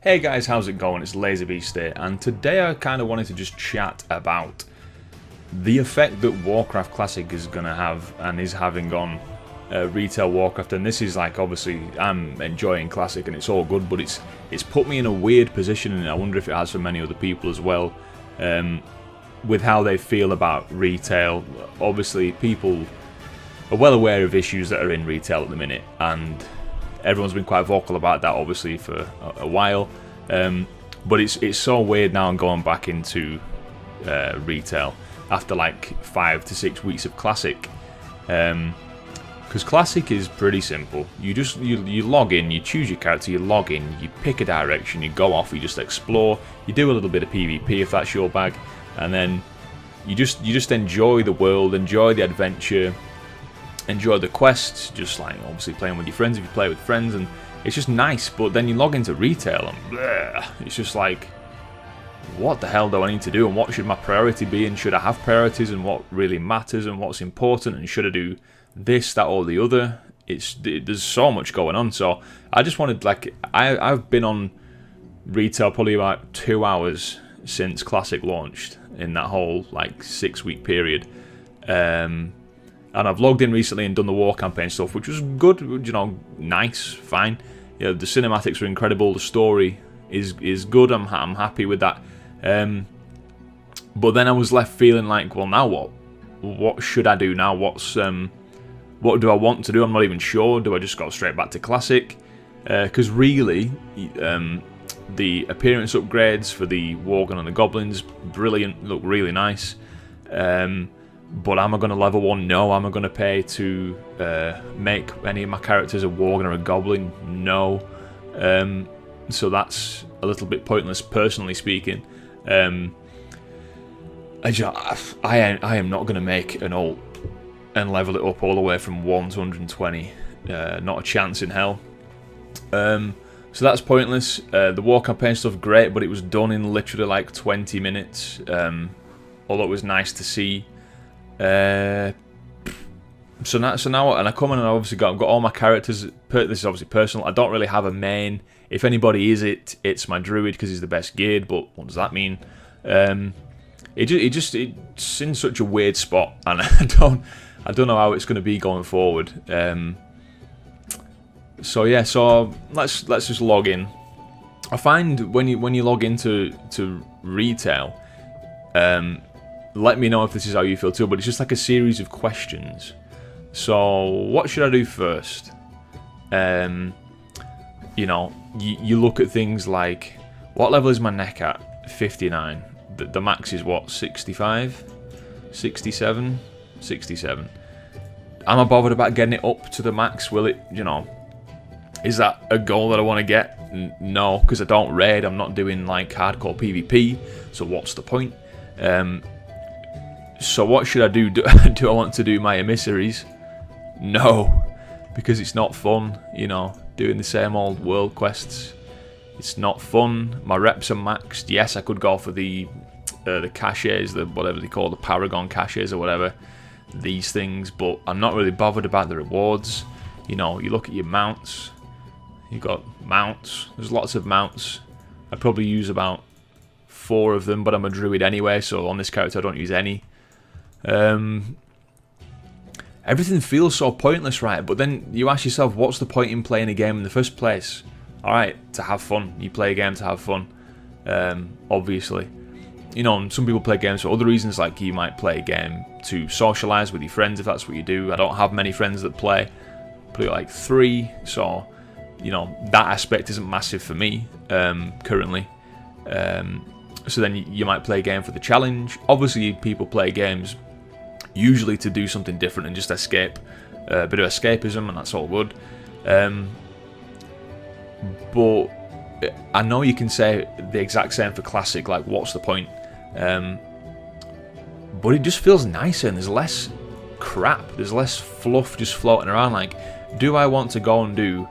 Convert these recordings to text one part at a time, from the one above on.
Hey guys, how's it going? It's LaserBeast here, and today I kind of wanted to just chat about the effect that Warcraft Classic is going to have and is having on retail Warcraft. And this is like, obviously I'm enjoying Classic and it's all good, but it's put me in a weird position, and I wonder if it has for many other people as well, with how they feel about retail. Obviously people are well aware of issues that are in retail at the minute, and everyone's been quite vocal about that, obviously, for a while. But it's so weird now I'm going back into retail after like 5 to 6 weeks of Classic. Because Classic is pretty simple. You log in, you choose your character, you log in, you pick a direction, you go off, you just explore, you do a little bit of PvP if that's your bag, and then you just enjoy the world, enjoy the adventure, enjoy the quests, just like obviously playing with your friends if you play with friends, and it's just nice. But then you log into retail and bleh, it's just like, what the hell do I need to do, and what should my priority be, and should I have priorities, and what really matters and what's important, and should I do this, that or the other? There's so much going on. So I just wanted, like, I've been on retail probably about 2 hours since Classic launched in that whole like 6-week period. And I've logged in recently and done the war campaign stuff, which was good, you know, nice, fine. You know, the cinematics are incredible, the story is good, I'm happy with that. But then I was left feeling like, well, now what? What should I do now? What do I want to do? I'm not even sure. Do I just go straight back to Classic? Because really, the appearance upgrades for the Worgen and the Goblins, brilliant, look really nice. But am I going to level 1? No. Am I going to pay to make any of my characters a Worgen or a Goblin? No. So that's a little bit pointless, personally speaking. I am not going to make an ult and level it up all the way from 1 to 120. Not a chance in hell. So that's pointless. The war campaign stuff, great, but it was done in literally like 20 minutes. Although it was nice to see. So now, and I come in and I've got all my characters. This is obviously personal. I don't really have a main. If anybody is it's my druid because he's the best geared. But what does that mean? It's in such a weird spot, and I don't know how it's going to be going forward. So yeah, so let's just log in. I find when you log into retail, let me know if this is how you feel too, but it's just like a series of questions. So what should I do first? You know, you look at things like, what level is my neck at? 59. The max is what, 65? 67? 67. Am I bothered about getting it up to the max? Will it, you know, is that a goal that I want to get? No, because I don't raid, I'm not doing like hardcore PvP, so what's the point? So what should I do? Do I want to do my emissaries? No, because it's not fun, you know, doing the same old world quests. It's not fun. My reps are maxed. Yes, I could go for the caches, the whatever they call the Paragon caches or whatever, these things, but I'm not really bothered about the rewards. You know, you look at your mounts. You've got mounts. There's lots of mounts. I probably use about 4 of them, but I'm a druid anyway, so on this character I don't use any. Everything feels so pointless, right? But then you ask yourself, what's the point in playing a game in the first place? Alright, to have fun. You play a game to have fun, obviously. You know, some people play games for other reasons, like you might play a game to socialise with your friends if that's what you do. I don't have many friends that play. Probably like 3, so, you know, that aspect isn't massive for me, currently. So then you might play a game for the challenge. Obviously, people play games usually to do something different and just escape, a bit of escapism, and that's all good. But I know you can say the exact same for Classic, like what's the point? But it just feels nicer, and there's less crap, there's less fluff just floating around. Like, do I want to go and do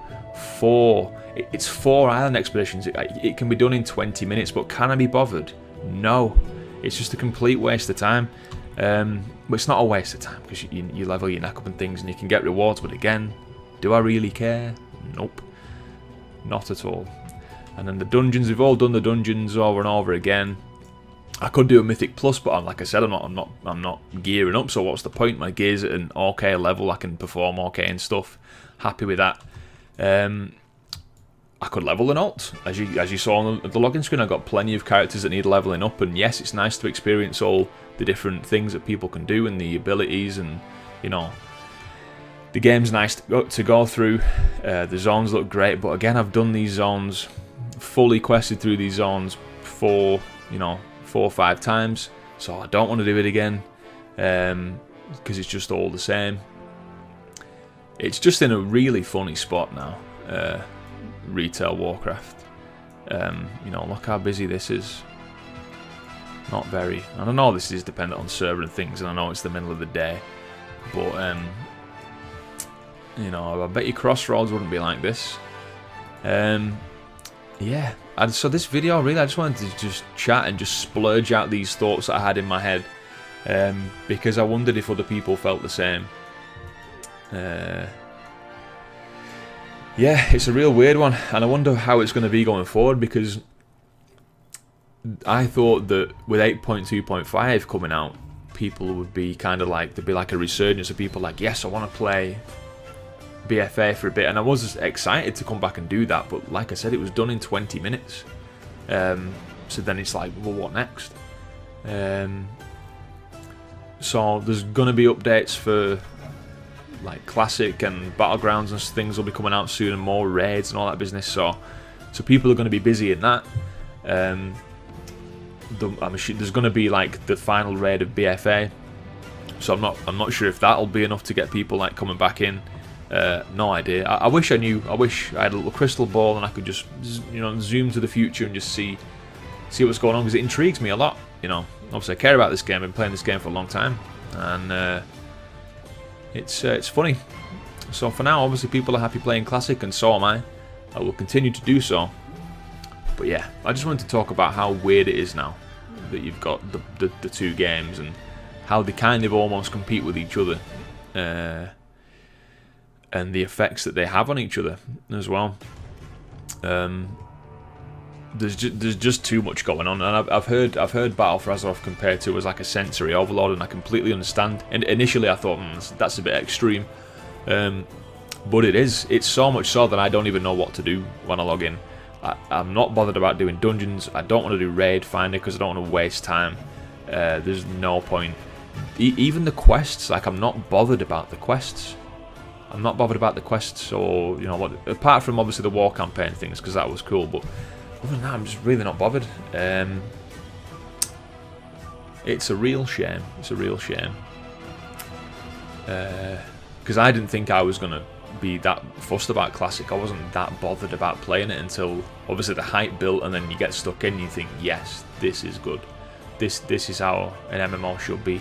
4... It's 4 island expeditions. It can be done in 20 minutes, but can I be bothered? No. It's just a complete waste of time. But it's not a waste of time, because you level your neck up and things, and you can get rewards, but again, do I really care? Nope. Not at all. And then the dungeons, we've all done the dungeons over and over again. I could do a Mythic Plus, but like I said, I'm not gearing up. So what's the point? My gear's at an OK level. I can perform OK and stuff. Happy with that. I could level an alt, as you saw on the login screen. I've got plenty of characters that need leveling up, and yes, it's nice to experience all the different things that people can do and the abilities, and you know, the game's nice to go through. The zones look great, but again, I've done these zones, fully quested through these zones for 4 or 5 times, so I don't want to do it again, because it's just all the same. It's just in a really funny spot now, retail Warcraft. You know, look how busy this is. Not very. And I know this is dependent on server and things, and I know it's the middle of the day, but you know, I bet you Crossroads wouldn't be like this. Yeah, and so this video, really, I just wanted to just chat and just splurge out these thoughts that I had in my head, because I wondered if other people felt the same. Yeah, it's a real weird one, and I wonder how it's going to be going forward, because I thought that with 8.2.5 coming out, people would be kind of like, there'd be like a resurgence of people like, yes, I want to play BFA for a bit, and I was excited to come back and do that, but like I said, it was done in 20 minutes. So then it's like, well, what next? So there's going to be updates for like Classic and Battlegrounds, and things will be coming out soon, and more raids and all that business, so people are going to be busy in that. There's going to be like the final raid of BFA, so I'm not sure if that'll be enough to get people like coming back in. No idea. I wish I knew. I wish I had a little crystal ball and I could just, you know, zoom to the future and just see what's going on, because it intrigues me a lot. You know, obviously I care about this game. I've been playing this game for a long time, and it's funny. So for now, obviously people are happy playing Classic, and so am I. I will continue to do so. But yeah, I just wanted to talk about how weird it is now that you've got the two games, and how they kind of almost compete with each other. And the effects that they have on each other as well. There's just too much going on, and I've heard Battle for Azeroth compared to as like a sensory overload, and I completely understand. And initially I thought, that's a bit extreme, but it's so much so that I don't even know what to do when I log in. I'm not bothered about doing dungeons. I don't want to do raid finder because I don't want to waste time. There's no point. Even the quests, like, I'm not bothered about the quests. I'm not bothered about the quests, or, you know, what, apart from obviously the war campaign things, because that was cool, but other than that, I'm just really not bothered. It's a real shame. It's a real shame. Because I didn't think I was going to be that fussed about Classic. I wasn't that bothered about playing it until obviously the hype built, and then you get stuck in and you think, yes, this is good. This is how an MMO should be.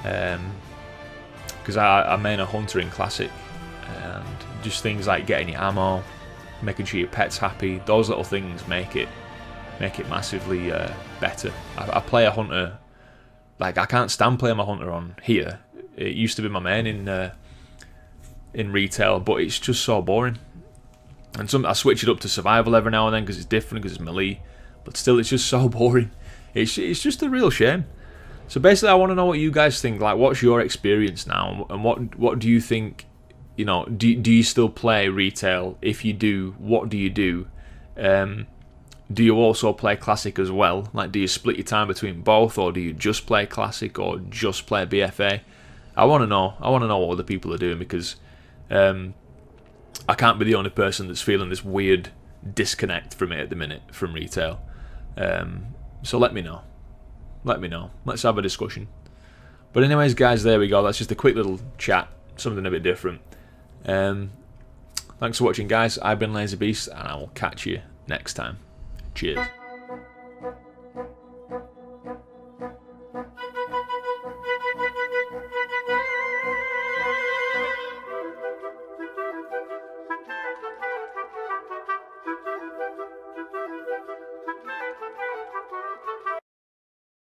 Because I main a hunter in Classic, and just things like getting your ammo, making sure your pet's happy, those little things make it massively better. I play a hunter, like, I can't stand playing my hunter on here. It used to be my main in retail, but it's just so boring. And I switch it up to survival every now and then because it's different, because it's melee, but still it's just so boring. It's just a real shame. So basically, I want to know what you guys think. Like, what's your experience now, and what do you think? You know, do you still play retail? If you do, what do you do? Do you also play Classic as well? Like, do you split your time between both, or do you just play Classic or just play BFA? I want to know. I want to know what other people are doing, because I can't be the only person that's feeling this weird disconnect from it at the minute, from retail. So let me know. Let me know. Let's have a discussion. But anyways, guys, there we go. That's just a quick little chat. Something a bit different. Thanks for watching, guys. I've been Lazy Beast, and I will catch you next time. Cheers.